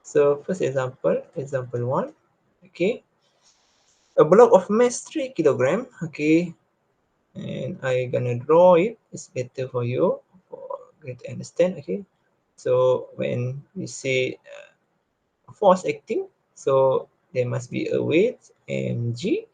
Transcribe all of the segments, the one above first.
So first example, example 1, okay. A block of mass 3 kilogram, okay, and I gonna draw it. It's better for you for you to understand, okay. So when we say force acting, so there must be a weight mg,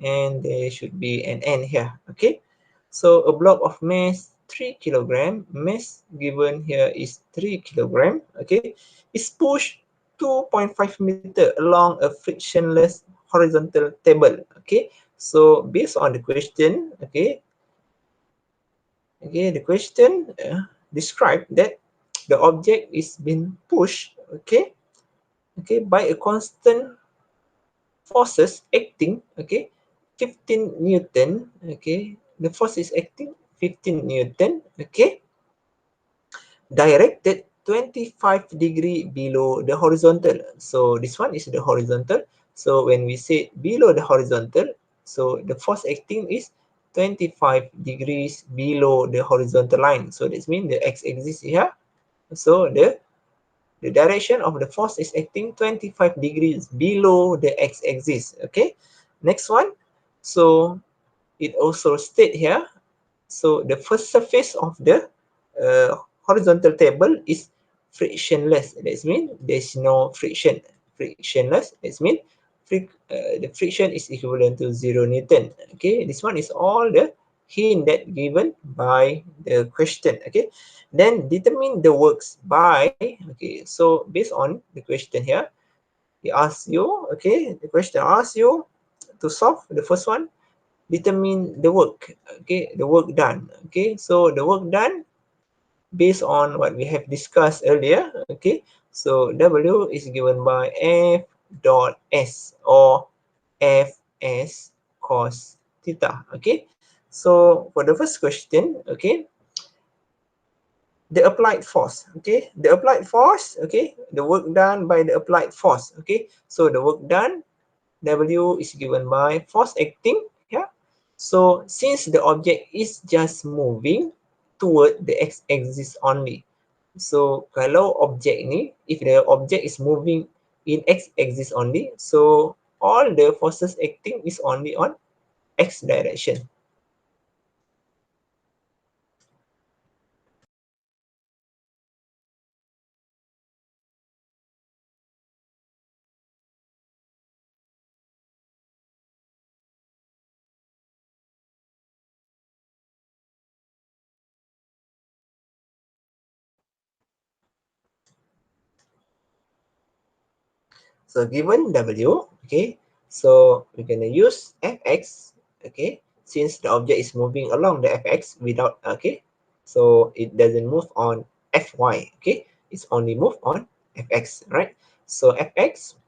and there should be an n here, okay. So a block of mass 3 kilogram, mass given here is 3 kilogram, okay, is pushed 2.5 meter along a frictionless horizontal table, okay. So based on the question, okay, the question describe that the object is being pushed, okay, by a constant forces acting, okay, 15 Newton, okay, the force is acting 15 Newton, okay, directed 25-degree below the horizontal. So this one is the horizontal. So when we say below the horizontal, so the force acting is 25 degrees below the horizontal line. So this means the x-axis here. So the direction of the force is acting 25 degrees below the x-axis, okay. Next one, so it also state here, so the first surface of the horizontal table is frictionless. That means there's no friction. Frictionless, that means the friction is equivalent to 0 Newton, okay. This one is all the hint that given by the question, okay. Then determine the works by, okay, so based on the question here, he asks you, okay, the question asks you to solve the first one, determine the work, okay, the work done, okay. So the work done based on what we have discussed earlier, okay. So W is given by F dot S, or Fs cos theta, okay. So for the first question, okay, the applied force, okay, the applied force, okay, the work done by the applied force, okay. So the work done, W is given by force acting, yeah. So since the object is just moving toward the x-axis only, so kalau objek ni, if the object is moving in x-axis only, so all the forces acting is only on x direction. So given W, okay, so we're gonna use Fx, okay, since the object is moving along the Fx without, okay, so it doesn't move on Fy, okay, it's only move on Fx, right? So Fx,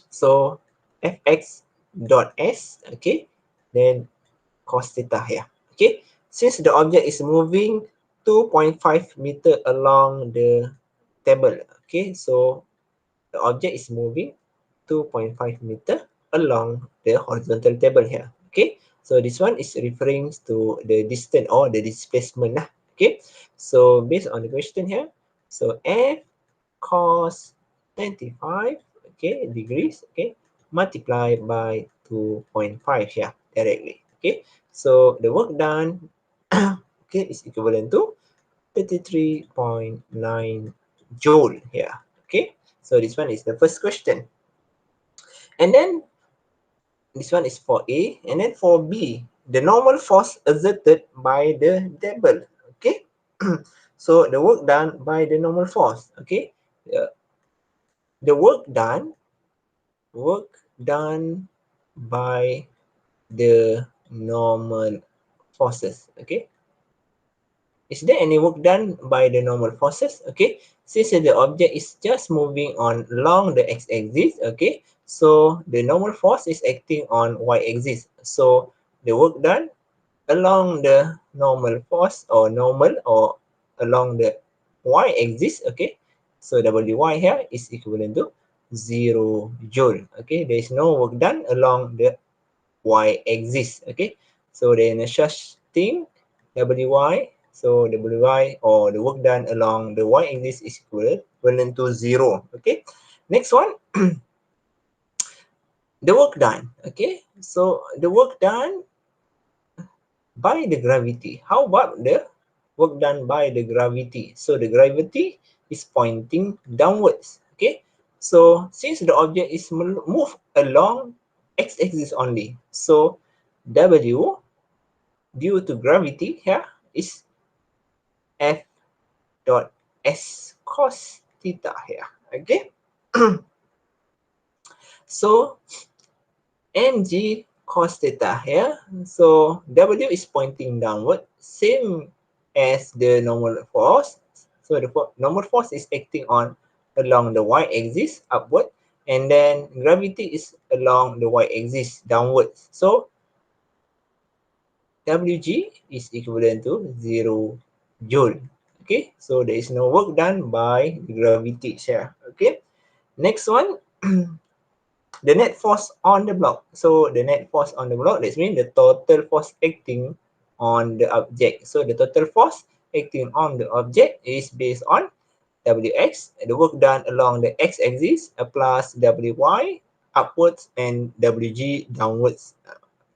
so Fx dot S, okay, then cos theta here, okay. Since the object is moving 2.5 meter along the table, okay, so the object is moving 2.5 meter along the horizontal table here, okay. So this one is referring to the distance or the displacement lah, okay. So based on the question here, so F cos 25, okay, degrees, okay, multiplied by 2.5 here directly, okay. So the work done, okay, is equivalent to 33.9 joule here, okay. So this one is the first question. And then this one is for A. And then for B, the normal force exerted by the table, okay. So the work done by the normal force, okay. The work done by the normal forces, okay. Is there any work done by the normal forces? Okay, since the object is just moving on along the x-axis, okay, so the normal force is acting on y-axis. So the work done along the normal force or normal or along the y-axis, okay, so Wy here is equivalent to 0 joule. Okay, there is no work done along the y-axis, okay. So then such thing, Wy, so Wy or the work done along the y-axis is equivalent to 0, okay. Next one, the work done. Okay, so the work done by the gravity. How about the work done by the gravity? So the gravity is pointing downwards. Okay, so since the object is moved along x-axis only, so W due to gravity here is F dot S cos theta here. Okay, so mg cos theta here. So W is pointing downward, same as the normal force. So the normal force is acting on along the y-axis upward, and then gravity is along the y-axis downwards. So Wg is equivalent to 0 joule. Okay, so there is no work done by gravity here. Okay, next one. The net force on the block. So the net force on the block, that means the total force acting on the object. So the total force acting on the object is based on Wx, the work done along the x-axis, plus Wy upwards and Wg downwards.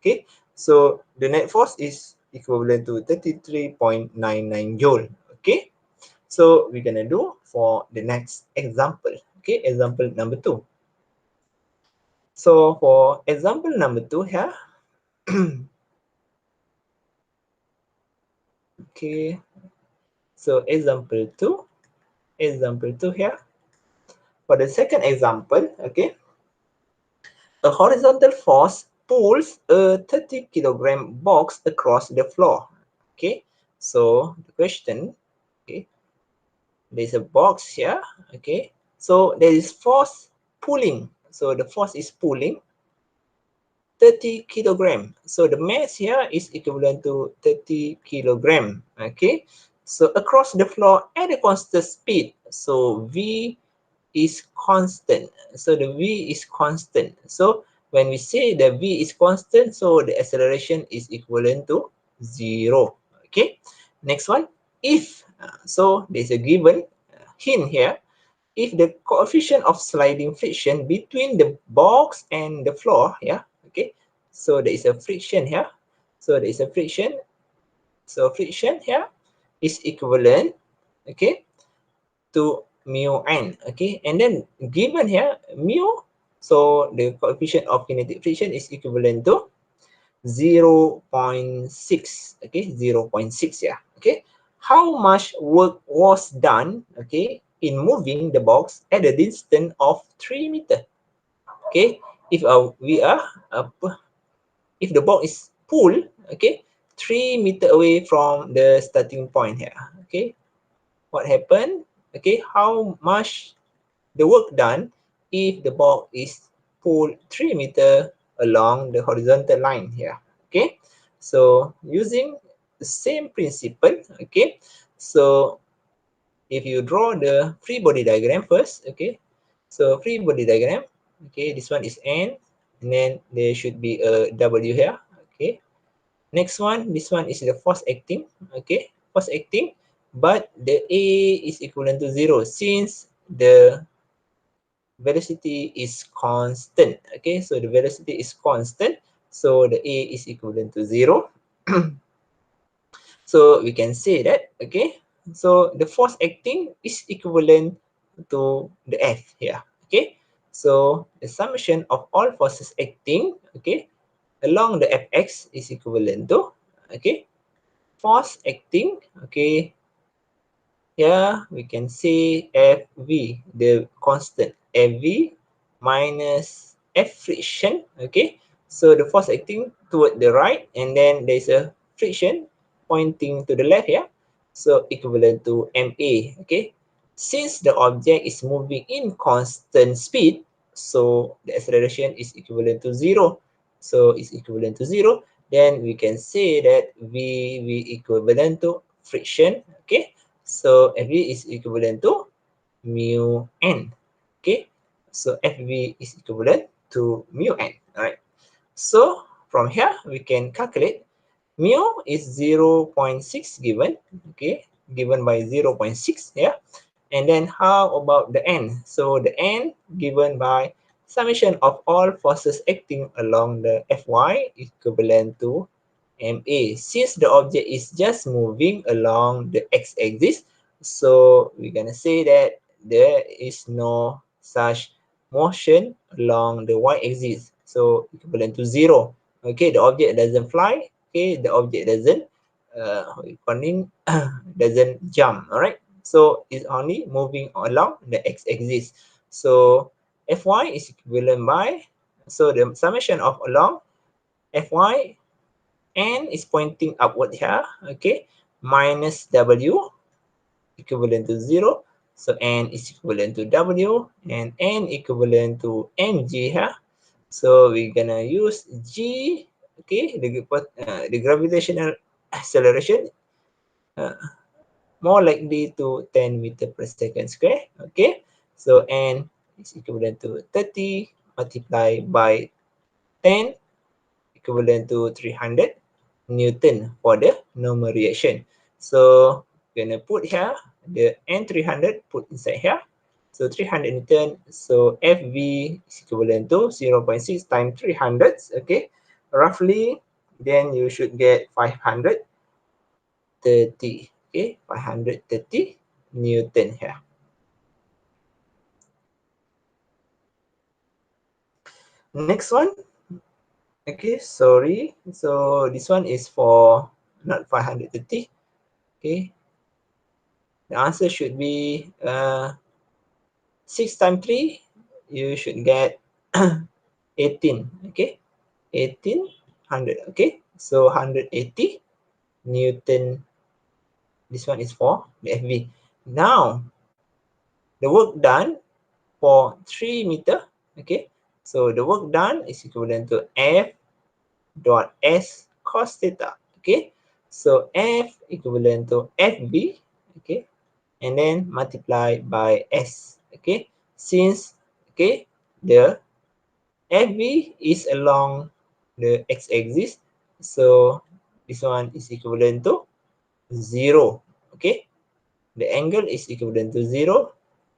Okay, so the net force is equivalent to 33.99 joule. Okay, so we're gonna do for the next example. Okay, example number 2. So for example number 2 here, okay, so example 2 here. For the second example, okay, a horizontal force pulls a 30 kilogram box across the floor. Okay, so the question, okay, there's a box here, okay, so there is force pulling. So the force is pulling 30 kilogram. So the mass here is equivalent to 30 kilogram. Okay, so across the floor at a constant speed. So V is constant. So the V is constant. So when we say the V is constant, so the acceleration is equivalent to 0. Okay, next one. If so there's a given hint here. If the coefficient of sliding friction between the box and the floor, yeah, okay, so there is a friction here. So there is a friction. So friction here is equivalent, okay, to mu n. Okay, and then given here mu, so the coefficient of kinetic friction is equivalent to 0.6. Okay, 0.6. Yeah. Okay, how much work was done, okay, in moving the box at a distance of 3 meter? Okay, if we are if the box is pulled, okay, 3 meter away from the starting point here. Okay, what happened? Okay, how much the work done if the box is pulled 3 meter along the horizontal line here? Okay, so using the same principle, okay, so if you draw the free body diagram first, okay, so free body diagram, okay, this one is n, and then there should be a w here. Okay, next one, this one is the force acting. Okay, force acting, but the a is equivalent to 0 since the velocity is constant. Okay, so the velocity is constant, so the a is equivalent to 0. So we can say that, okay, so the force acting is equivalent to the F here. Okay, so the summation of all forces acting, okay, along the Fx is equivalent to, okay, force acting, okay, here we can say Fv, the constant Fv minus F friction. Okay, so the force acting toward the right, and then there's a friction pointing to the left here, so equivalent to Ma. Okay, since the object is moving in constant speed, so the acceleration is equivalent to 0. So it's equivalent to 0, then we can say that Vv equivalent to friction. Okay, so Fv is equivalent to mu n. Okay, so Fv is equivalent to mu n. All right, so from here we can calculate mu is 0.6 given, okay, given by 0.6 here, And then how about the N? So the N given by summation of all forces acting along the Fy equivalent to MA. Since the object is just moving along the x-axis, so we're gonna say that there is no such motion along the y-axis. So equivalent to 0. Okay, the object doesn't fly. Okay, the object doesn't doesn't jump. All right. So it's only moving along the x-axis. So Fy is equivalent by, so the summation of along Fy, N is pointing upward here, okay, minus W equivalent to 0. So N is equivalent to W and N equivalent to mg here. So we're gonna use G, okay, the gravitational acceleration uh, more likely to 10 meter per second square. Okay, so N is equivalent to 30 multiplied by 10 equivalent to 300 Newton for the normal reaction. So we're gonna put here the N300 put inside here. So 300 Newton. So FV is equivalent to 0.6 times 300. Okay, roughly then you should get 530. Okay, 530 Newton here. Next one. Okay, sorry. So this one is for not 530. Okay, the answer should be 6 times 3. You should get 18. Okay, 1800. Okay, so 180 Newton. This one is for the FV. Now, the work done for 3 meter. Okay, so the work done is equivalent to F dot S cos theta. Okay, so F equivalent to FB. Okay, and then multiply by S. Okay, since okay the FB is along the x-axis, so this one is equivalent to 0. Okay, the angle is equivalent to 0.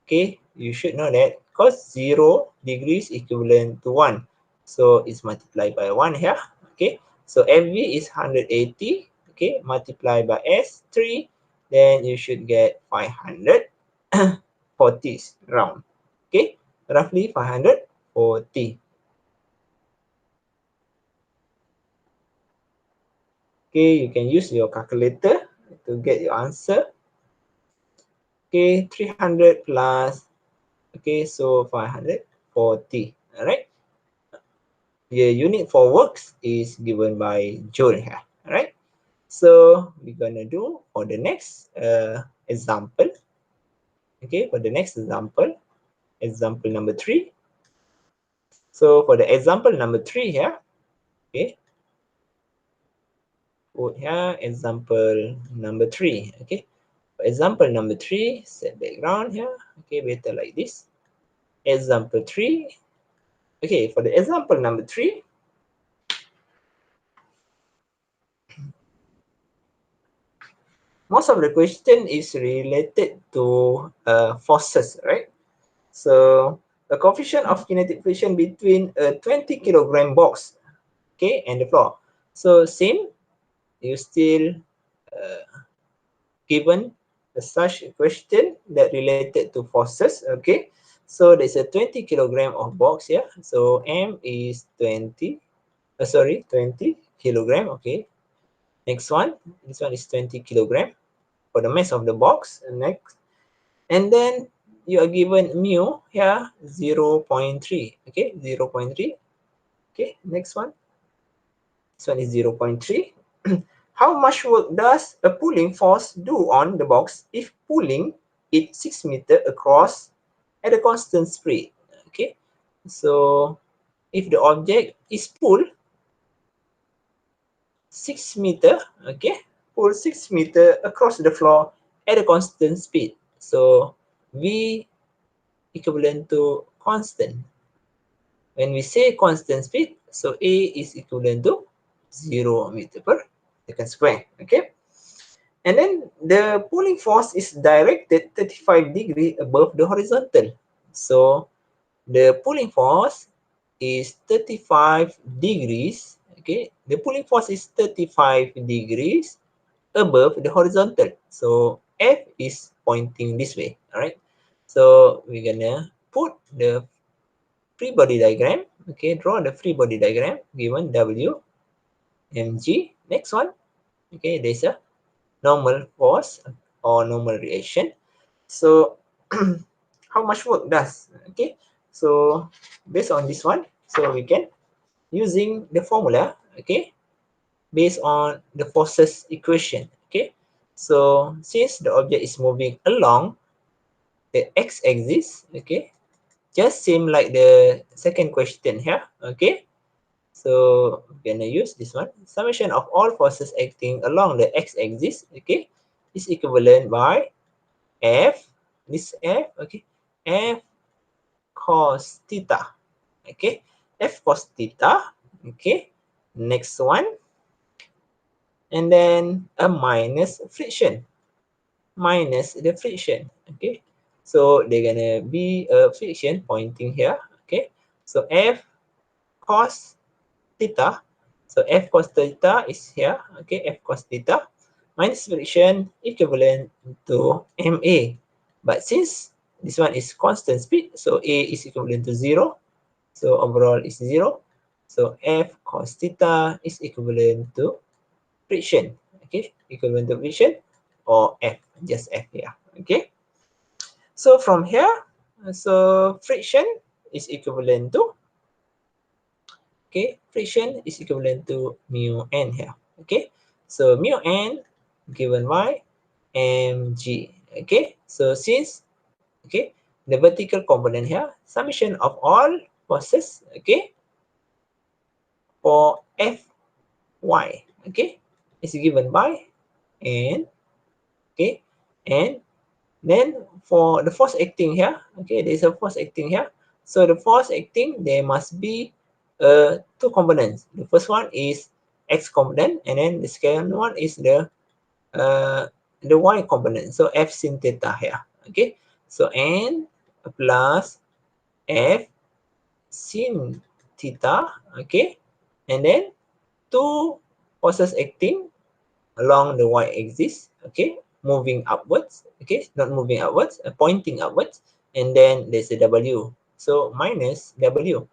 Okay, you should know that cos 0 degrees equivalent to 1. So it's multiplied by 1 here. Okay, so FV is 180. Okay, multiplied by S 3, then you should get 540 round. Okay, roughly 540. Okay, you can use your calculator to get your answer. Okay, 300 plus, okay, so 540. All right. The unit for works is given by joule here. All right. So we're gonna do for the next example. Okay, for the next example, example number 3. So for the example number 3 here, okay, put here example number 3. Okay, for example number 3, set background here. Okay, better like this. Example 3. Okay, for the example number 3, most of the question is related to forces, right? So the coefficient of kinetic friction between a 20 kilogram box, okay, and the floor. So same, you still uh, given such question that related to forces, okay. So there's a 20 kilogram of box here. So M is 20, 20 kilogram, okay. Next one, this one is 20 kilogram for the mass of the box. Next, and then you are given mu here 0.3. Okay, 0.3. Okay, next one. This one is 0.3. How much work does a pulling force do on the box if pulling it 6 meter across at a constant speed? Okay, so if the object is pulled 6 meter, okay, pull 6 meter across the floor at a constant speed. So V equivalent to constant. When we say constant speed, so A is equivalent to 0 meter per second square. Okay. And then the pulling force is directed 35 degree above the horizontal. So the pulling force is 35 degrees. Okay, the pulling force is 35 degrees above the horizontal. So F is pointing this way. All right. So we're gonna put the free body diagram. Okay, draw the free body diagram given W, mg. Next one. Okay, there's a normal force or normal reaction. So how much work does? Okay, so based on this one, so we can using the formula. Okay, based on the forces equation. Okay, so since the object is moving along the x-axis, okay, just same like the second question here. Okay, so we're gonna use this one. Summation of all forces acting along the x-axis, okay, is equivalent by F, this F, okay, F cos theta, okay, F cos theta, okay. Next one, and then a minus friction, minus the friction, okay. So they're gonna be a friction pointing here, okay. So F cos theta. So F cos theta is here, okay, F cos theta minus friction equivalent to MA. But since this one is constant speed, so A is equivalent to 0. So overall is 0. So F cos theta is equivalent to friction, okay, equivalent to friction or F, just F here, okay. So from here, so friction is equivalent to, okay, friction is equivalent to mu n here, okay. So mu n given by mg, okay. So since, okay, the vertical component here, summation of all forces, okay, for fy, okay, is given by n, okay, and then for the force acting here, okay, there's a force acting here. So the force acting, there must be two components. The first one is x component, and then the second one is the y component. So f sin theta here, okay. So n plus f sin theta, okay, and then two forces acting along the y-axis, okay, moving upwards, okay, not moving upwards, pointing upwards, and then there's a W. So minus W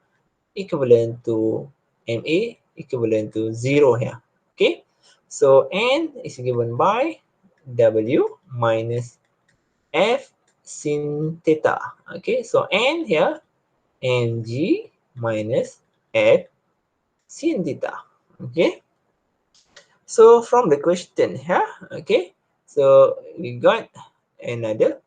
equivalent to MA equivalent to 0 here, okay. So N is given by W minus F sin theta, okay. So N here, mg minus F sin theta, okay. So from the question here, okay, so we got another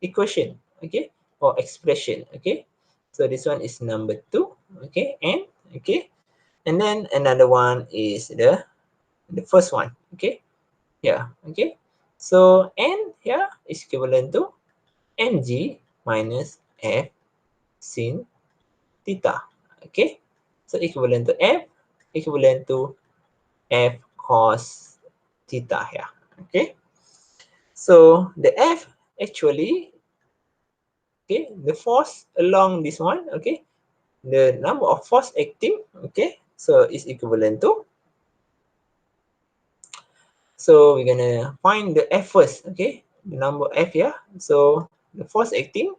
equation, okay, or expression, okay. So this one is number 2, okay, and okay, and then another one is the first one, okay, yeah, okay. So n here is equivalent to mg minus f sin theta, okay. So equivalent to f equivalent to f cos theta here, okay. So the F actually, okay, the force along this one, okay, the number of force acting, okay, so is equivalent to, so we're gonna find the F first, okay, the number F here. So the force acting,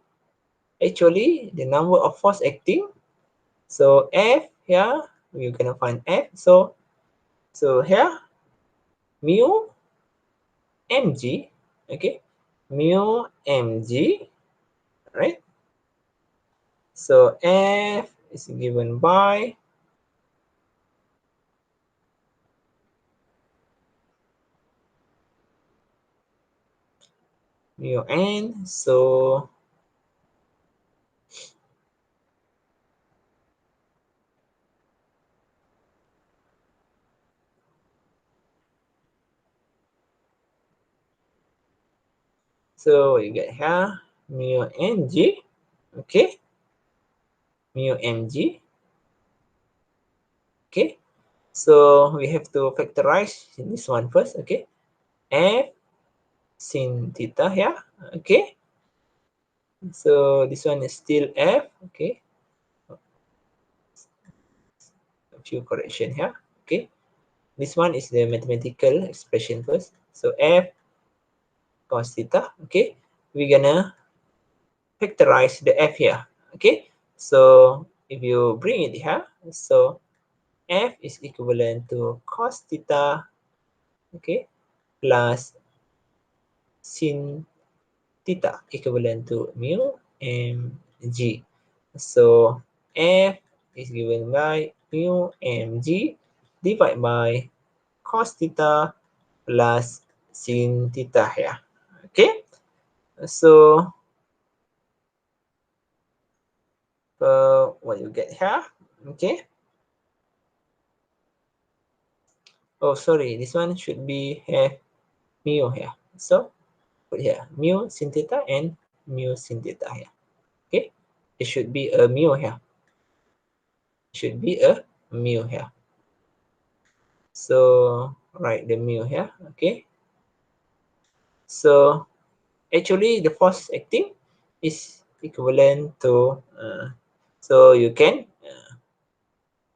actually the number of force acting, so F here, we're gonna find F. So here mu mg, okay, mu mg, right. So F is given by mu n. So you get here mu ng, okay, mu mg, okay. So we have to factorize this one first, okay. F sin theta here. Okay, so this one is still F. Okay, a few correction here. Okay, this one is the mathematical expression first. So F cos theta. Okay, we're gonna factorize the F here. Okay, so if you bring it here, so F is equivalent to cos theta, okay, plus sin theta equivalent to mu mg. So F is given by mu mg divided by cos theta plus sin theta here. Okay, so what you get here? Okay. Oh, sorry, this one should be have mu here. So put here mu sin theta and mu sin theta here. Okay, it should be a mu here. Should be a mu here. So write the mu here. Okay. So actually the force acting is equivalent to so you can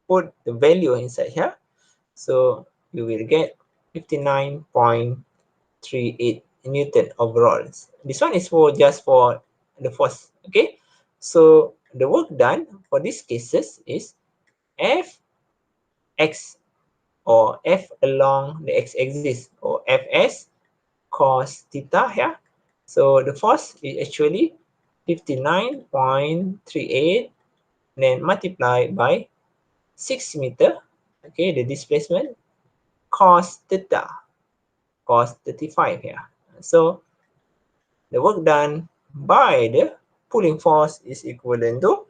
put the value inside here. So you will get 59.38 Newton overall. This one is for just for the force. Okay. So the work done for these cases is Fx or F along the x-axis or Fs cos theta here. So the force is actually 59.38 then multiplied by 6 meter. Okay, the displacement cos theta, cos 35 here. So the work done by the pulling force is equivalent to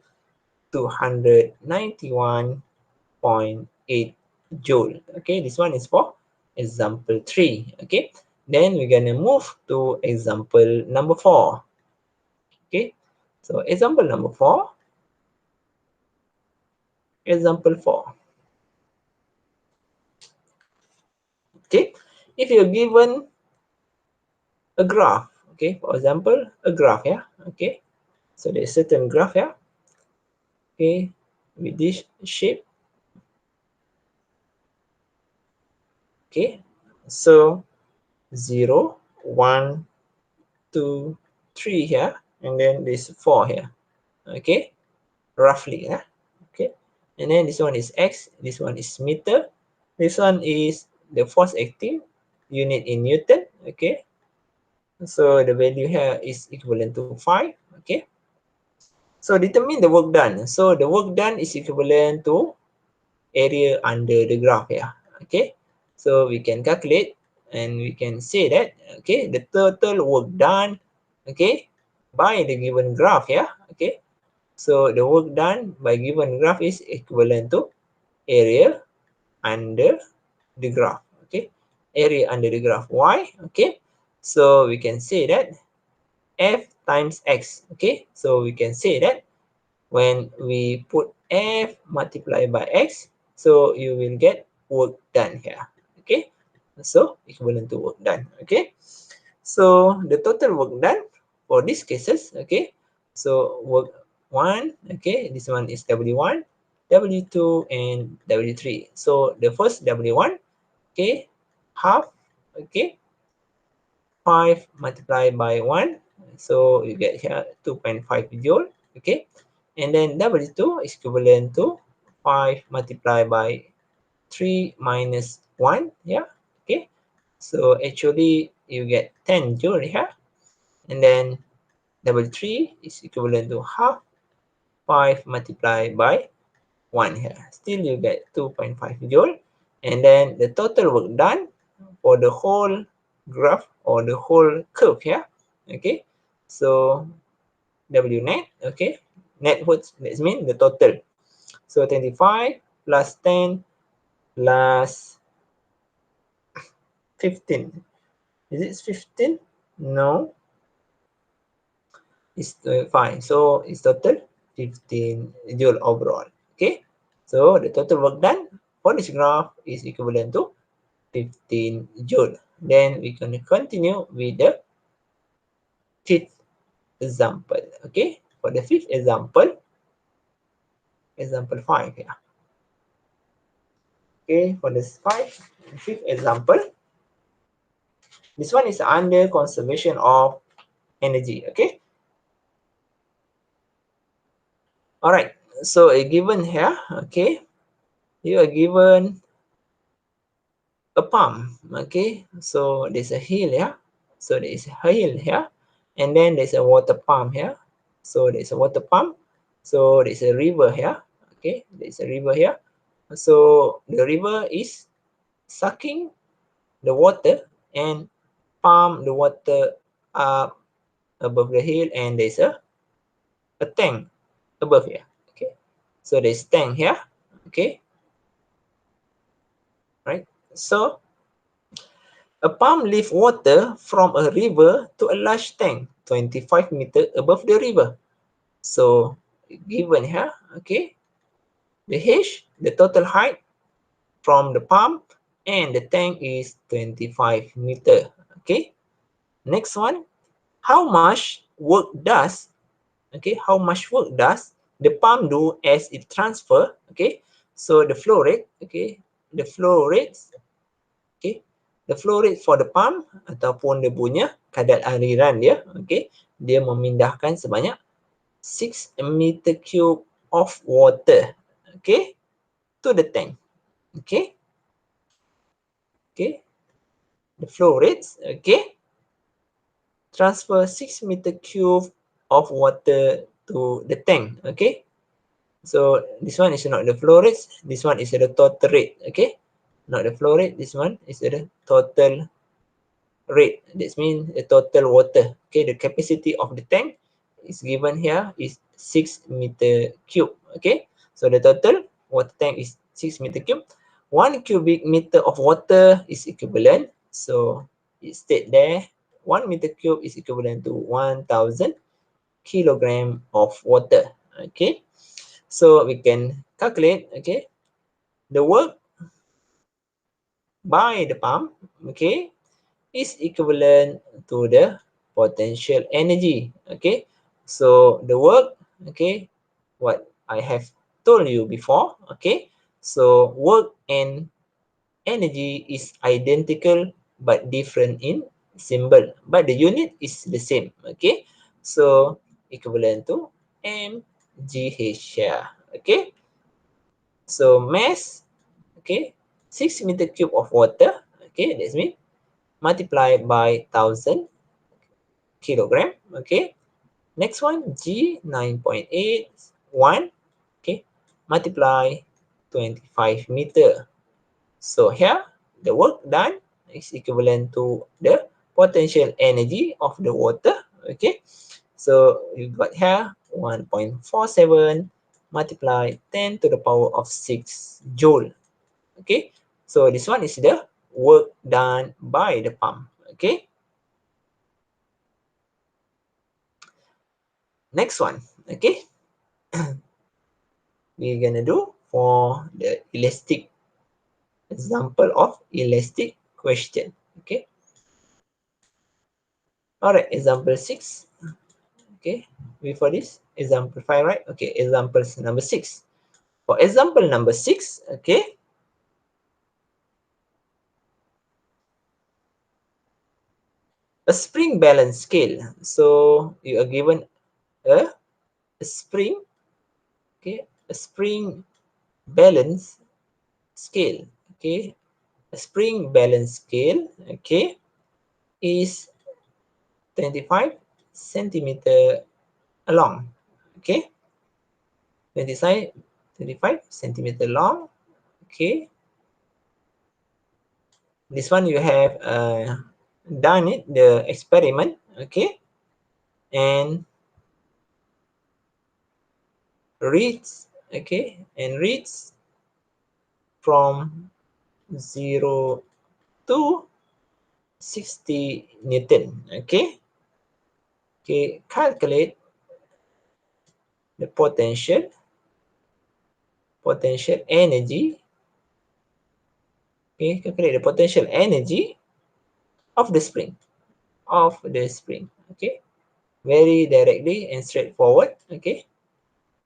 291.8 joule. Okay, this one is for example 3. Okay, then we're gonna move to example number 4. Okay, so example number 4. Example 4. Okay, if you're given a graph, okay, for example, a graph, yeah, okay, so there's certain graph here, okay, with this shape, okay, so 0, 1, 2, 3 here, and then there's 4 here, okay, roughly, yeah, okay, and then this one is x, this one is meter, this one is the force acting unit in Newton, okay, so the value here is equivalent to 5, okay. So determine the work done. So the work done is equivalent to area under the graph here. Okay. So we can calculate and we can say that okay, the total work done, okay, by the given graph here. Okay. So the work done by given graph is equivalent to area under the graph. Okay. Area under the graph. Why? Okay. So we can say that F times X. Okay. So we can say that when we put F multiplied by X, so you will get work done here. Okay, so equivalent to work done. Okay, so the total work done for these cases. Okay, so work 1, okay, this one is W1, W2, and W3. So the first W1, okay, half, okay, 5 multiplied by 1, so you get here 2.5 joule, okay, and then W2 is equivalent to 5 multiplied by 3 minus 1, yeah, okay, so actually you get 10 joule here, and then W3 is equivalent to half 5 multiplied by 1 here, still you get 2.5 joule, and then the total work done for the whole graph or the whole curve here, okay, so W net, okay, net words, that means the total, so 25 plus 10 plus 15, is it 15? No, it's 5, so it's total 15 joule overall, okay, so the total work done for this graph is equivalent to 15 joule. Then we're going to continue with the fifth example. Okay, for the fifth example, example 5 here. Okay, for this fifth example, this one is under conservation of energy. Okay, all right. So a given here, okay, you are given a palm. Okay, so there's a hill here. So there is a hill here, and then there's a water pump here. So there's a water pump. So there's a river here. Okay, there's a river here. So the river is sucking the water and pump the water up above the hill, and there's a tank above here. Okay, so there's tank here. Okay, right. So a pump lifts water from a river to a large tank 25 meters above the river. So given here, okay, the H, the total height from the pump and the tank is 25 meter. Okay, next one, how much work does, okay, how much work does the pump do as it transfer, okay, so the flow rate, okay, the flow rates, okay, the flow rate for the pump ataupun dia punya kadar aliran dia, okay, dia memindahkan sebanyak 6 meter cube of water, okay, to the tank. Okay, okay, the flow rates, okay, transfer 6 meter cube of water to the tank. Okay, so this one is not the flow rates, this one is the total rate. Okay, not the flow rate, this one is the total rate. That means the total water. Okay, the capacity of the tank is given here is 6 meter cube. Okay, so the total water tank is 6 meter cube. 1 cubic meter of water is equivalent. So it state there 1 meter cube is equivalent to 1000 kilogram of water. Okay, so we can calculate, okay, the work by the pump, okay, is equivalent to the potential energy. Okay, so the work, okay, what I have told you before, okay, so work and energy is identical but different in symbol, but the unit is the same. Okay, so equivalent to mgh here. Okay, so mass, okay, 6 meter cube of water, okay, that's mean multiplied by 1000 kilogram. Okay, next one, G 9.81, okay, multiply 25 meter. So here the work done is equivalent to the potential energy of the water. Okay, so you got here 1.47 multiply 10 to the power of 6 joule. Okay, so this one is the work done by the pump. Okay, next one, okay, we're gonna do for the elastic example of elastic question. Okay, all right, example 6. Okay, before this example 5, right? Okay, examples number 6. For example number 6, okay, a spring balance scale. So you are given a spring, okay, a spring balance scale. Okay, a spring balance scale, okay, is 25 centimeter long. Okay, 25 centimeter long. Okay, this one you have done it, the experiment. Okay, and reads, okay, and reads from 0 to 60 Newton. Okay, okay, calculate the potential energy. Okay, calculate the potential energy of the spring, okay, very directly and straightforward, okay.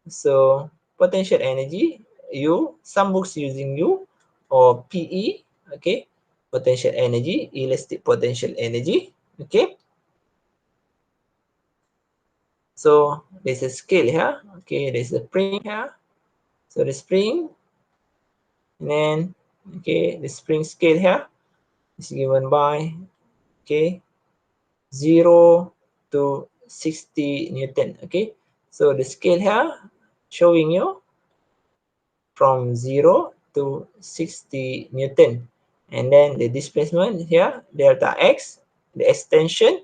So potential energy U, some books using U or PE, okay, potential energy, elastic potential energy, okay. So there's a scale here, okay, there's a spring here. So the spring, and then, okay, the spring scale here is given by, okay, 0 to 60 Newton, okay. So the scale here showing you from 0 to 60 Newton. And then the displacement here, delta X, the extension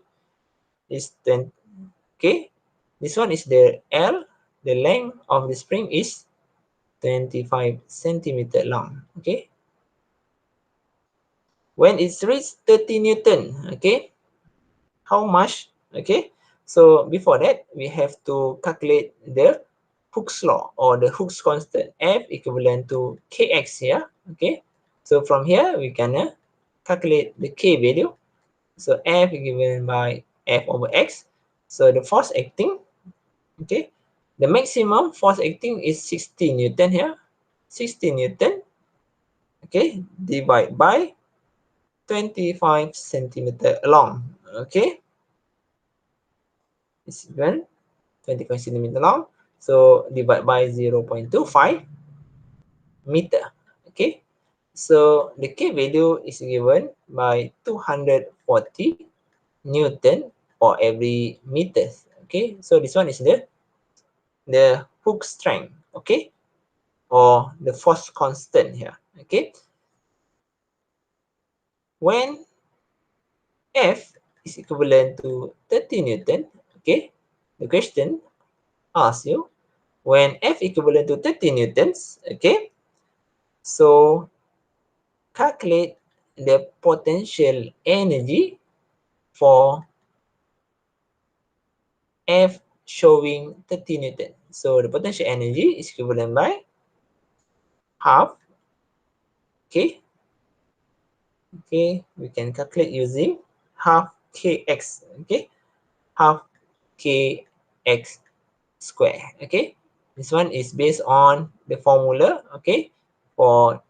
is 20, okay. This one is the L, the length of the spring is 25 centimeter long, okay. When it's reached 30 Newton, okay, how much, okay. So before that, we have to calculate the Hooke's law or the Hooke's constant, F equivalent to Kx here, okay. So from here, we can calculate the K value. So F is given by F over X. So the force acting, okay, the maximum force acting is 60 Newton here, 60 Newton, okay, divide by 25 centimeter long, okay. It's given 25 centimeter long. So divide by 0.25 meter, okay. So the K value is given by 240 Newton for every meters. Okay, so this one is the hook strength, okay, or the force constant here. Okay, when F is equivalent to 30 Newton, okay, the question asks you when F equivalent to 30 newtons, okay, so calculate the potential energy for F showing 30 Newton. So the potential energy is equivalent by half, okay, okay, we can calculate using half kx, okay, half kx square, okay. This one is based on the formula, okay, for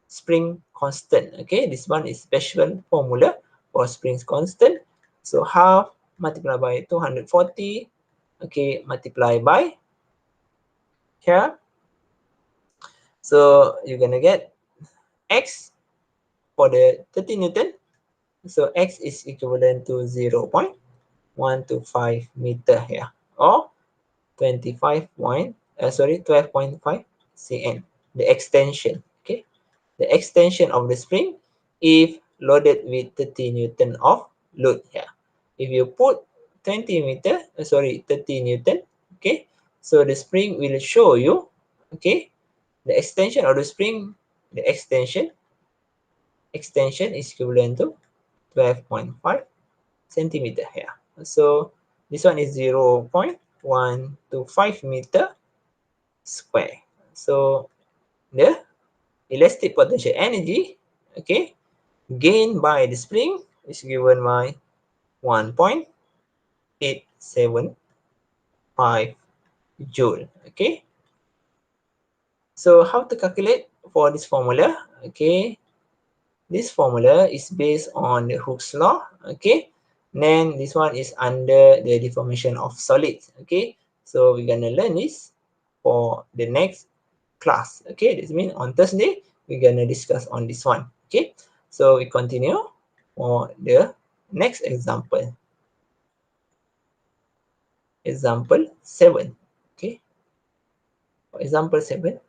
spring constant, okay. This one is special formula for spring constant. So half multiplied by 240, okay, multiply by here. So you're gonna get x for the 30 Newton. So x is equivalent to 0.125 meter here, or 25 point, 12.5 cm, the extension, okay. The extension of the spring if loaded with 30 Newton of load here. If you put 30 Newton, okay, so the spring will show you, okay, the extension of the spring, the extension is equivalent to 12.5 centimeter here. So this one is 0.125 meter square. So the elastic potential energy, okay, gained by the spring is given by 1.875 joule, okay. So how to calculate for this formula, okay. This formula is based on the Hooke's law, okay. Then this one is under the deformation of solids, okay. So we're gonna learn this for the next class, okay. This means on Thursday we're gonna discuss on this one, okay. So we continue for the next example. Example 7, okay. For example 7,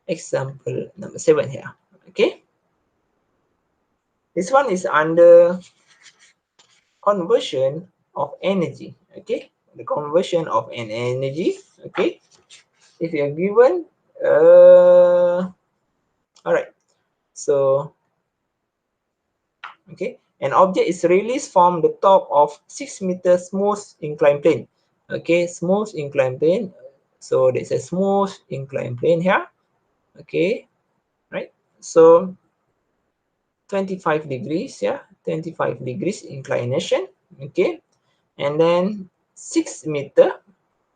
example number 7 here, okay. This one is under conversion of energy, okay. The conversion of an energy, okay. If you are given, all right. So, okay, an object is released from the top of 6 meter smooth inclined plane. Okay, smooth inclined plane. So there's a smooth inclined plane here. Okay, right. So 25 degrees, yeah, 25 degrees inclination, okay, and then 6 meter,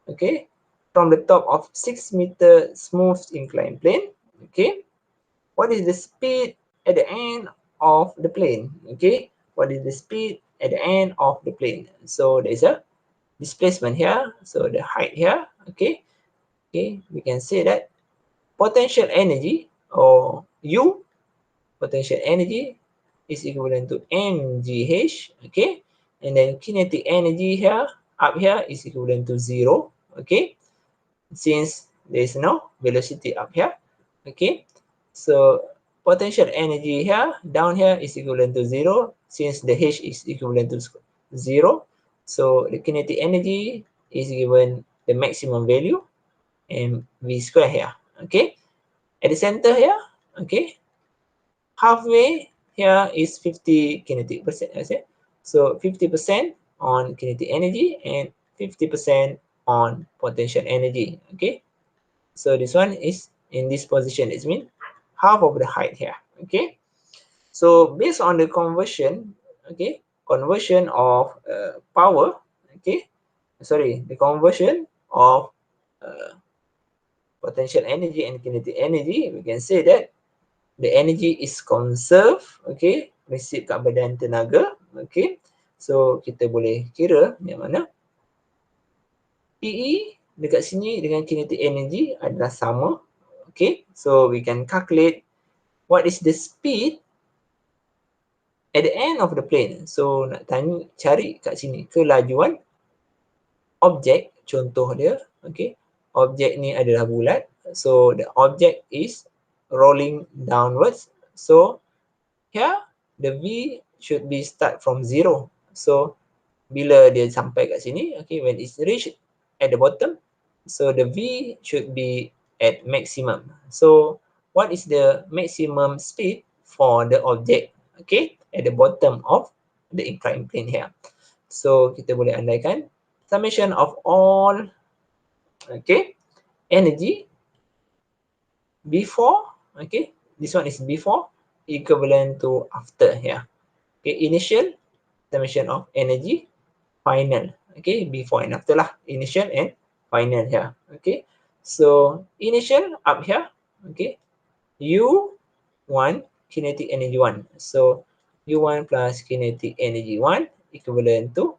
okay, from the top of 6 meter smooth inclined plane, okay. What is the speed at the end of the plane, okay? What is the speed at the end of the plane? So there's a displacement here, so the height here, okay. Okay, we can say that potential energy, or U, potential energy, is equivalent to mgh, okay, and then kinetic energy here, up here, is equivalent to 0, okay, since there is no velocity up here, okay. So potential energy here, down here, is equivalent to 0, since the h is equivalent to 0. So the kinetic energy is given the maximum value, and v square here, okay. At the center here, okay, halfway here is 50 kinetic percent, I said. So 50% on kinetic energy and 50% on potential energy, okay. So this one is in this position, it means half of the height here, okay. So based on the conversion, okay, conversion of power, okay, sorry, the conversion of uh, potential energy and kinetic energy, we can say that the energy is conserved, okay, prinsip kat badan tenaga, okay. So kita boleh kira yang mana PE dekat sini dengan kinetic energy adalah sama, okay. So we can calculate what is the speed at the end of the plane. So nak tanya, cari kat sini kelajuan objek, contoh dia, okay. Objek ni adalah bulat, so the object is rolling downwards. So here the V should be start from 0. So bila dia sampai kat sini, okay, when it's reached at the bottom, so the V should be at maximum. So what is the maximum speed for the object, okay, at the bottom of the inclined plane here? So kita boleh andaikan summation of all, okay, energy before, okay, this one is before equivalent to after here, okay. Initial, summation of energy, final, okay, before and after lah, initial and final here, okay. So initial up here, okay, U1 kinetic energy 1, so U1 plus kinetic energy 1 equivalent to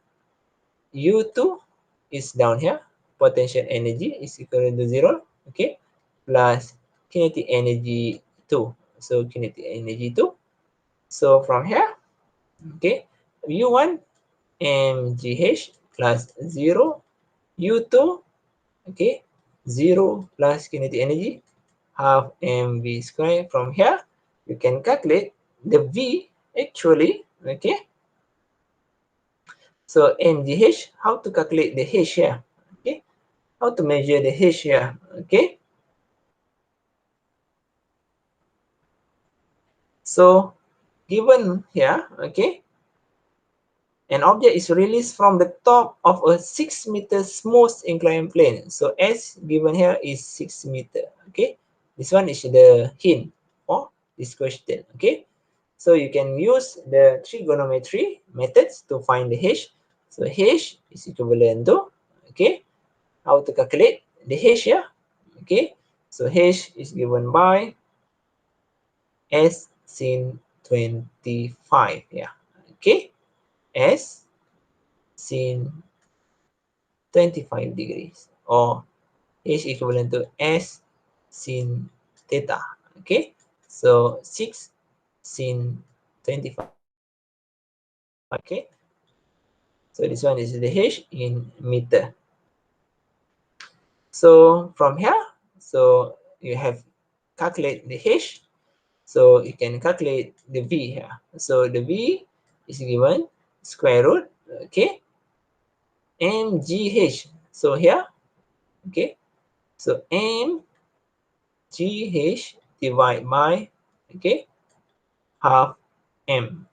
U2 is down here, potential energy is equivalent to 0, okay, plus kinetic energy 2, so kinetic energy 2. So from here, okay, U1 mgh plus 0, U2, okay, 0 plus kinetic energy, half mv square. From here, you can calculate the V actually, okay. So mgh, how to calculate the h here, okay, how to measure the h here, okay. So given here, okay, an object is released from the top of a 6 meter smooth inclined plane. So S given here is 6 meter. Okay, this one is the hint for this question. Okay, so you can use the trigonometry methods to find the H. So H is equivalent to, okay, how to calculate the H here. Okay, so H is given by S sin 25. Yeah, okay, S sin 25 degrees, or H equivalent to S sin theta. Okay, so 6 sin 25. Okay, so this one is the H in meter. So from here, so you have calculate the H, so you can calculate the V here. So the V is given square root, okay, mgh. So here, okay, so mgh divide by, okay, half m,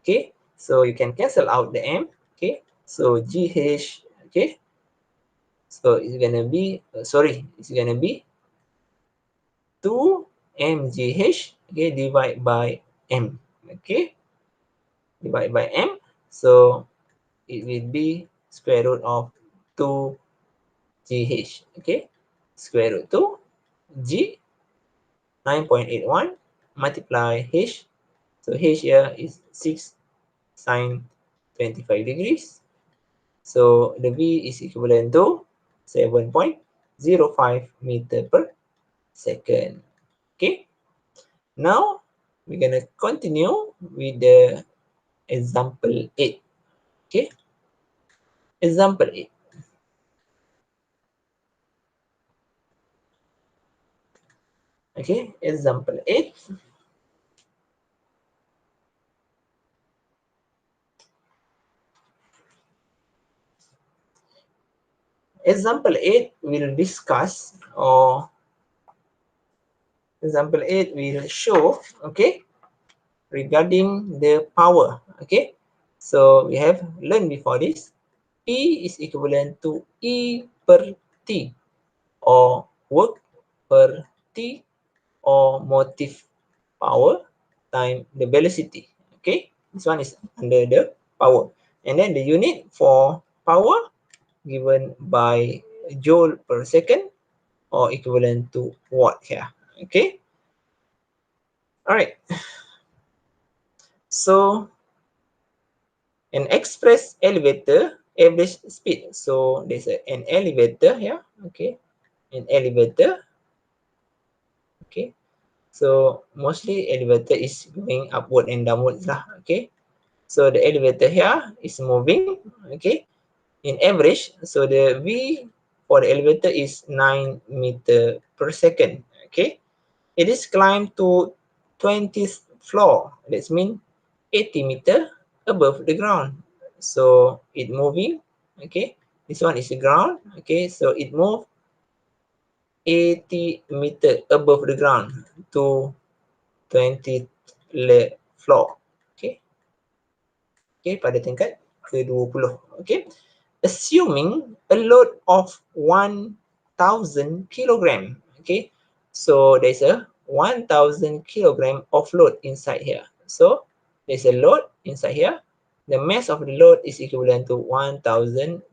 okay. So you can cancel out the m, okay. So gh, okay, so it's gonna be sorry, it's gonna be 2 mgh, okay, divide by m, okay, divided by m. So it will be square root of 2gh, okay, square root 2 g 9.81 multiply h. So h here is 6 sine 25 degrees. So the v is equivalent to 7.05 meter per second. Okay. Now we're gonna continue with the example 8. Okay. Example 8. Okay. Example 8. Example 8 will discuss, or example 8 will show, okay, regarding the power. Okay. So we have learned before this. P is equivalent to E per T, or work per T, or motive power time the velocity. Okay, this one is under the power. And then the unit for power given by joule per second, or equivalent to watt here. Okay, all right. So an express elevator average speed. So there's an elevator here. Okay, an elevator. Okay, so mostly elevator is going upward and downwards lah. Okay, so the elevator here is moving. Okay, in average, so the v for the elevator is 9 meter per second. Okay, it is climbed to 20th floor. That means 80 meter above the ground. So it moving. Okay, this one is the ground. Okay, so it move 80 meter above the ground to 20th floor. Okay, okay, pada tingkat ke-20. Okay, assuming a load of 1000 kilogram. Okay, so there's a 1000 kilogram of load inside here. So there's a load inside here. The mass of the load is equivalent to 1000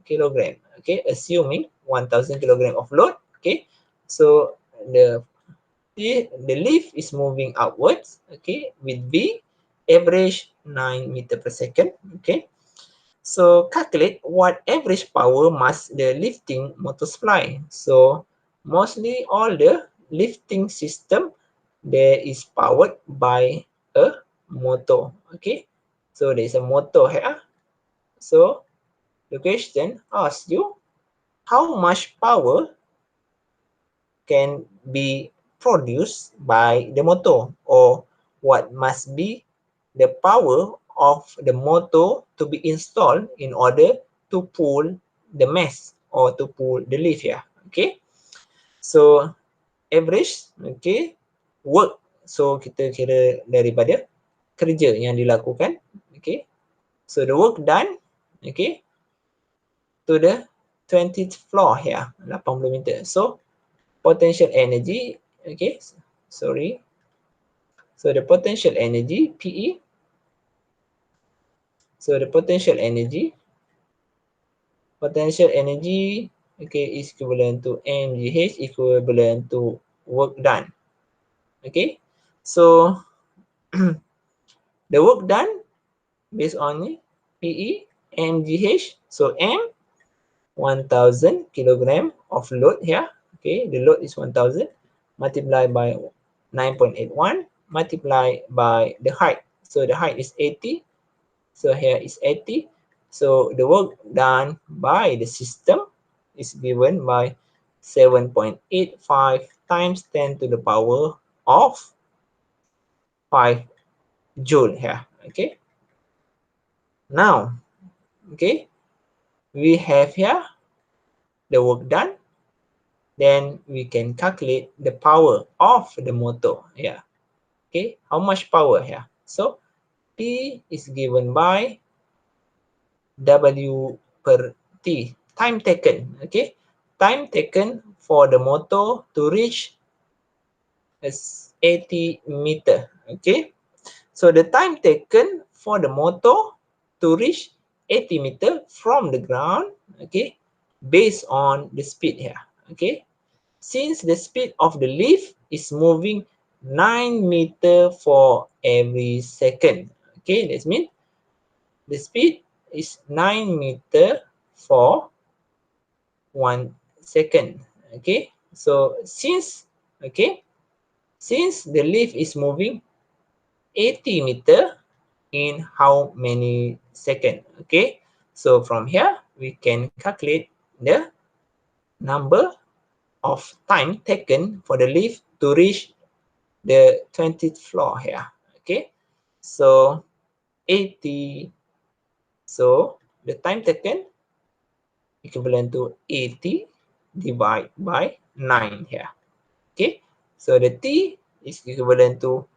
kilogram. Okay, assuming 1000 kilogram of load. Okay, so the leaf is moving upwards. Okay, with v average 9 meter per second. Okay, so calculate what average power must the lifting motor supply. So mostly all the lifting system there is powered by a motor. Okay, so there is a motor here. So the question asks you how much power can be produced by the motor, or what must be the power of the motor to be installed in order to pull the mass or to pull the leaf here. Okay, so average, okay, work, so kita kira daripada kerja yang dilakukan. Okay, so the work done, okay, to the 20th floor here, 80 meter. So potential energy, okay, sorry, so the potential energy PE, so the potential energy, okay, is equivalent to mgh, equivalent to work done. Okay, so the work done based on PE mgh, so m 1000 kilogram of load here. Okay, the load is 1000 multiplied by 9.81 multiplied by the height. So the height is 80. So here is 80. So the work done by the system is given by 7.85 times 10 to the power of 5 joule here. Okay. Now, okay, we have here the work done. Then we can calculate the power of the motor here. Okay, how much power here? So P is given by W per T, time taken. Okay, time taken for the motor to reach is 80 meter. Okay, So the time taken for the motor to reach 80 meter from the ground, okay, based on the speed here, okay. Since the speed of the lift is moving 9 meter for every second, okay, that means the speed is 9 meter for 1 second, okay. So okay, since the lift is moving 80 meter in how many second, okay. So from here we can calculate the number of time taken for the lift to reach the 20th floor here, okay. So 80, so the time taken equivalent to 80 divided by 9 here, okay. So the t is equivalent to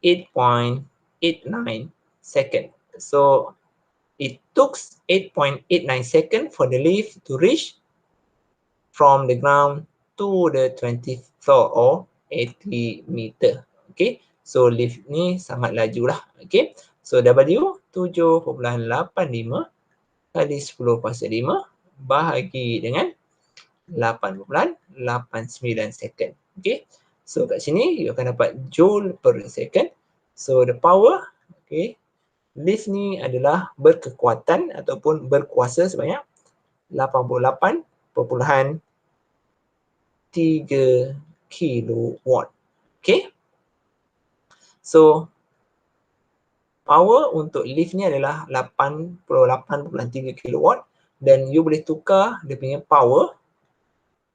8.89 second. So it took 8.89 seconds for the lift to reach from the ground to the 20th floor or 80 meter. Okay, so lift ni sangat laju lah. Okay, so W 7.85 kali 10 kuasa 5 bahagi dengan 8.89 second. Okay, so kat sini you akan dapat joule per second. So the power, okay, lift ni adalah berkekuatan ataupun berkuasa sebanyak 88.3 kilowatt. Okay. So power untuk lift ni adalah 88.3 kilowatt dan you boleh tukar dia punya power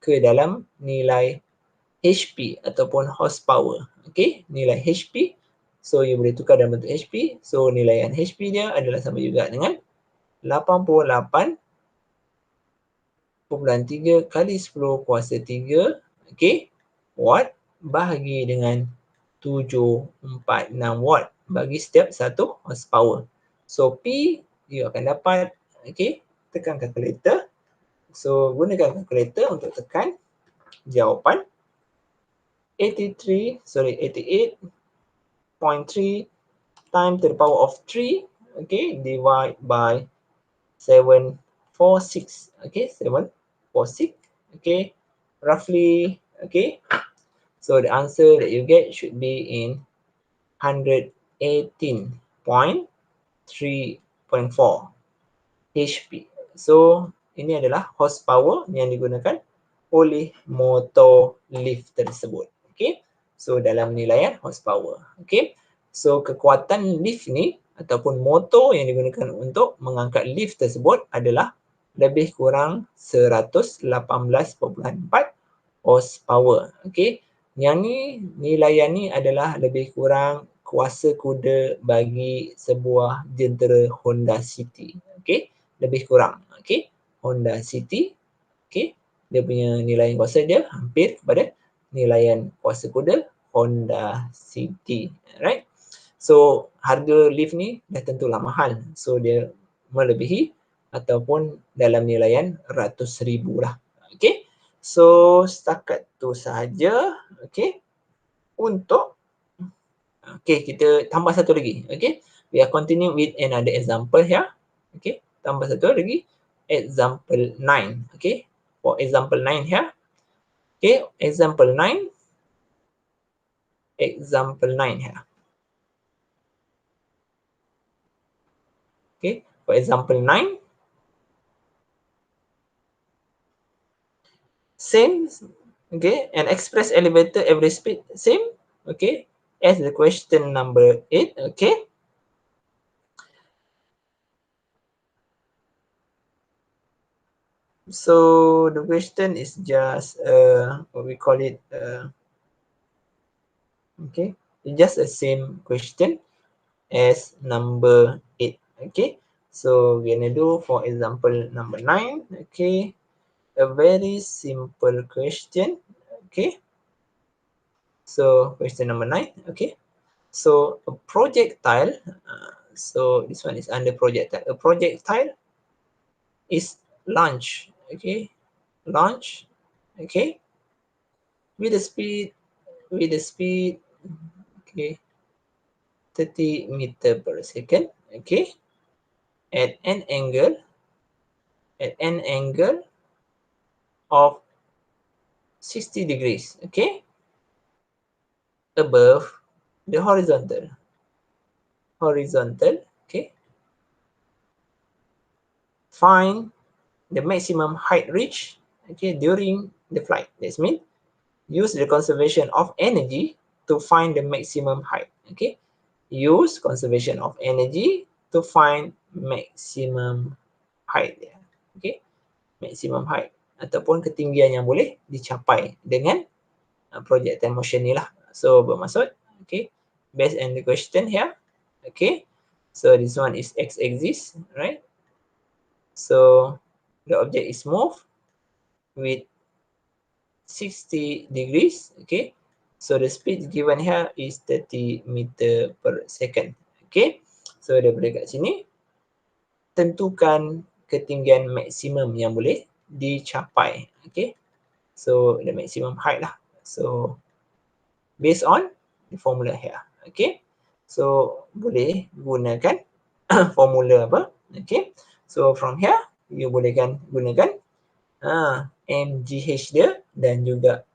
ke dalam nilai HP ataupun horsepower. Okay, nilai HP. So you boleh tukar dalam bentuk HP. So nilaian HP dia adalah sama juga dengan 88.3 kali 10 kuasa 3, okay, watt bahagi dengan 746 watt bagi setiap 1 horsepower. So P you akan dapat, okay, tekan kalkulator. So gunakan kalkulator untuk tekan jawapan 88.3 times to the power of 3, okay, divide by 746, okay, 746, okay, roughly, okay. So the answer that you get should be in 118.3.4 HP. So ini adalah horsepower yang digunakan oleh motor lift tersebut. Okay, so dalam nilaian horsepower. Okay, so kekuatan lift ni ataupun motor yang digunakan untuk mengangkat lift tersebut adalah lebih kurang 118.4 horsepower. Okay, yang ni nilaian ni adalah lebih kurang kuasa kuda bagi sebuah jentera Honda City. Okay, lebih kurang. Okay, Honda City. Okay, dia punya nilaian kuasa dia hampir kepada nilaian kuasa kuda Honda City. Right. So harga lift ni dah tentulah mahal. So dia melebihi ataupun dalam nilaian ratus ribu lah. Okay. So setakat tu sahaja. Okay. Untuk okay, kita tambah satu lagi. Okay. We are continue with another example here. Okay. Tambah satu lagi. Example 9. Okay. For example 9 here. Okay, example 9. Example 9 here. Okay, for example 9. Same, okay, an express elevator average speed, same, okay, as the question number 8, okay. So the question is just what we call it, okay, it's just the same question as number 8, okay. So we're gonna do for example number 9, okay, a very simple question, okay. So question number 9, okay. So a projectile, so this one is under projectile. A projectile is launched, okay, launch, okay, with the speed, okay, 30 meter per second, okay, at an angle of 60 degrees, okay, above the horizontal, okay. Find the maximum height reached, okay, during the flight. That means use the conservation of energy to find the maximum height, okay. Use conservation of energy to find maximum height, okay, maximum height ataupun ketinggian yang boleh dicapai dengan projectile motion ni lah. So bermaksud, okay, based on the question here, okay, so this one is x-axis, right? So the object is moved with 60 degrees, okay. So the speed given here is 30 meter per second, okay. So daripada kat sini, tentukan ketinggian maksimum yang boleh dicapai, okay. So the maximum height lah. So based on the formula here, okay. So boleh gunakan formula apa, okay. So from here you bolehkan gunakan mgh dia dan juga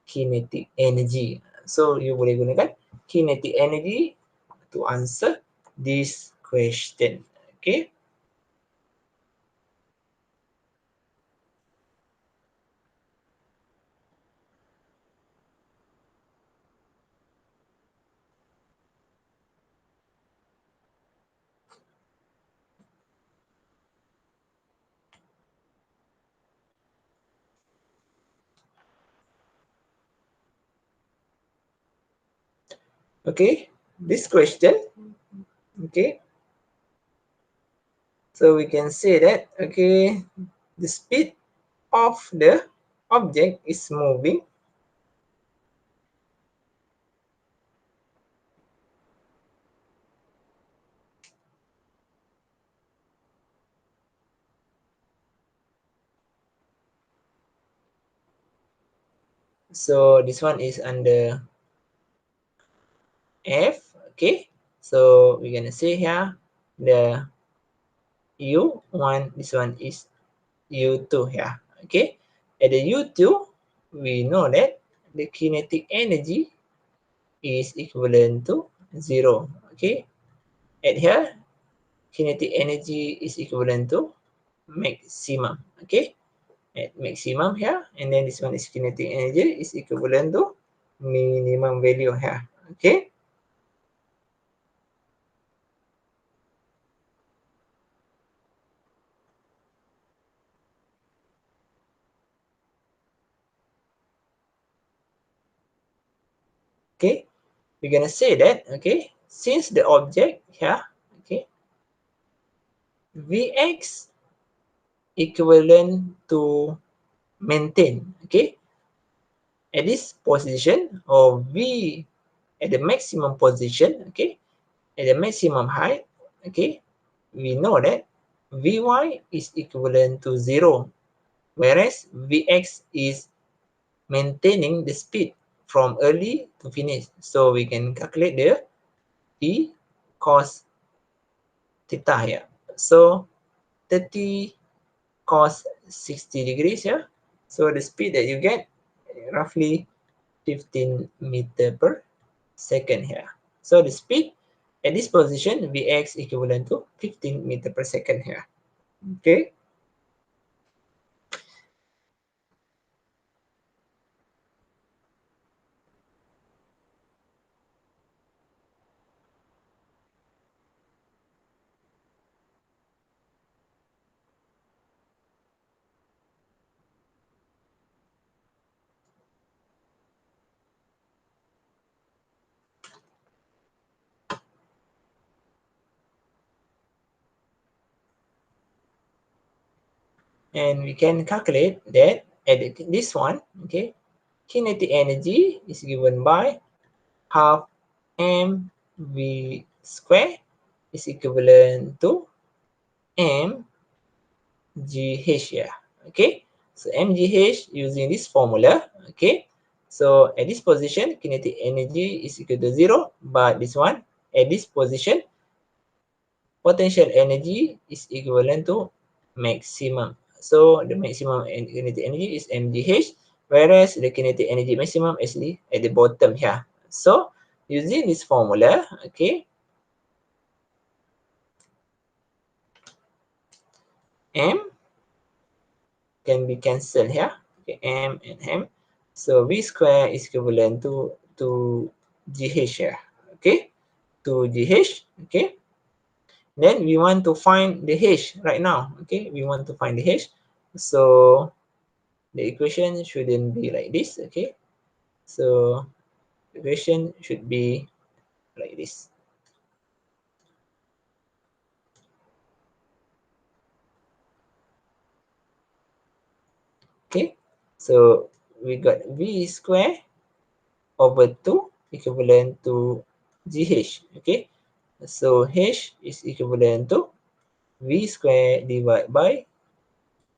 kinetic energy. So you boleh gunakan kinetic energy to answer this question, okay. Okay, this question, okay, so we can say that, okay, the speed of the object is moving so this one is under F, okay. So we're gonna say here the U1, this one is U2 here, okay. At the U2, we know that the kinetic energy is equivalent to 0, okay. At here, kinetic energy is equivalent to maximum, okay. At maximum here, and then this one is kinetic energy is equivalent to minimum value here, okay. Okay, we're gonna say that, okay, since the object here, okay, Vx equivalent to maintain, okay, at this position, or V at the maximum position, okay, at the maximum height, okay, we know that Vy is equivalent to 0, whereas Vx is maintaining the speed from early to finish. So we can calculate the E cos theta here. So 30 cos 60 degrees here. So the speed that you get roughly 15 meter per second here. So the speed at this position, Vx equivalent to 15 meter per second here. Okay. And we can calculate that at this one, okay, kinetic energy is given by half mv square is equivalent to mgh here, okay. So mgh using this formula, okay. So at this position, kinetic energy is equal to 0, but this one at this position, potential energy is equivalent to maximum. So the maximum kinetic energy is mgh, whereas the kinetic energy maximum is at the bottom here. So using this formula, okay, m can be cancelled here. Okay, m and m. So v square is equivalent to gh here. Okay, to gh. Okay. Then we want to find the h right now. Okay, we want to find the h. So the equation shouldn't be like this. Okay, so the equation should be like this. Okay, so we got v square over 2 equivalent to gh. Okay, so h is equivalent to v square divided by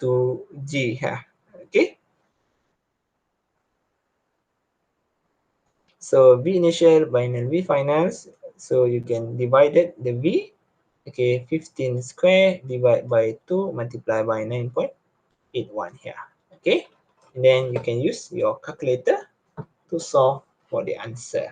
2g here. Okay, so v initial binary v finals. So you can divide it the v. Okay, 15 square divided by 2 multiplied by 9.81 here. Okay, and then you can use your calculator to solve for the answer.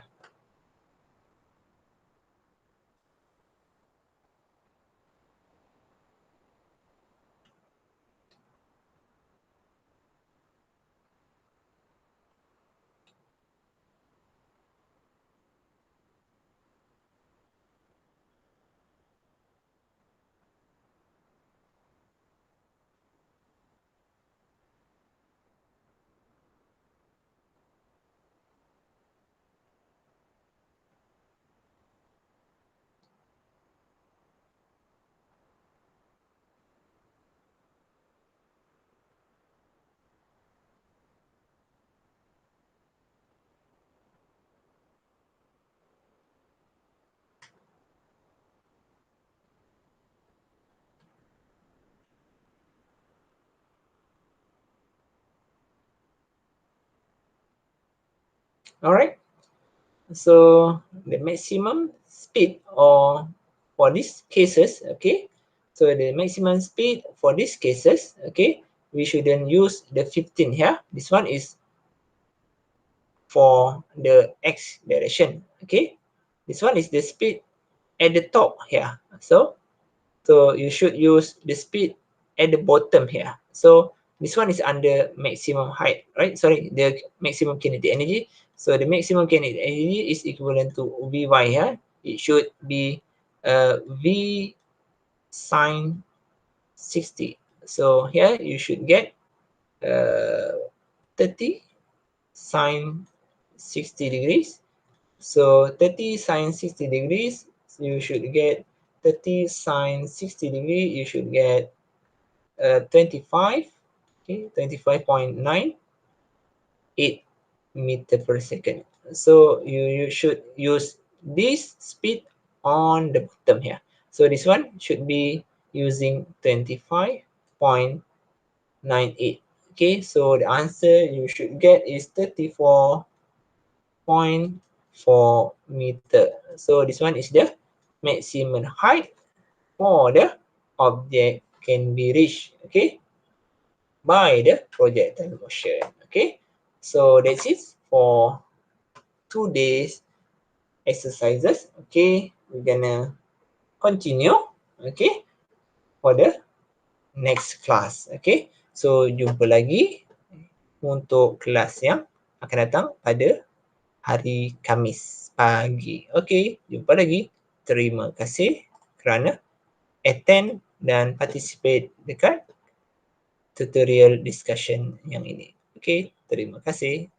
All right. So the maximum speed or for these cases, okay. So the maximum speed for these cases, okay, we shouldn't use the 15 here. This one is for the x direction, okay. This one is the speed at the top here. So you should use the speed at the bottom here. So this one is under maximum height, right? Sorry, the maximum kinetic energy. So the maximum kinetic energy is equivalent to Vy here. It should be V sine 60. So here you should get 30 sine 60 degrees. So 30 sine 60 degrees, you should get 30 sine 60 degree, you should get 25, okay, 25.98 meter per second. So you should use this speed on the bottom here. So this one should be using 25.98. Okay, so the answer you should get is 34.4 meter. So this one is the maximum height for the object can be reached. Okay, by the projectile motion. Okay, so that's it for 2 days exercises. Okay, we're gonna continue. Okay, for the next class. Okay, so jumpa lagi untuk kelas yang akan datang pada hari Khamis pagi. Okay, jumpa lagi. Terima kasih kerana attend dan participate dekat tutorial discussion yang ini. Okay, terima kasih.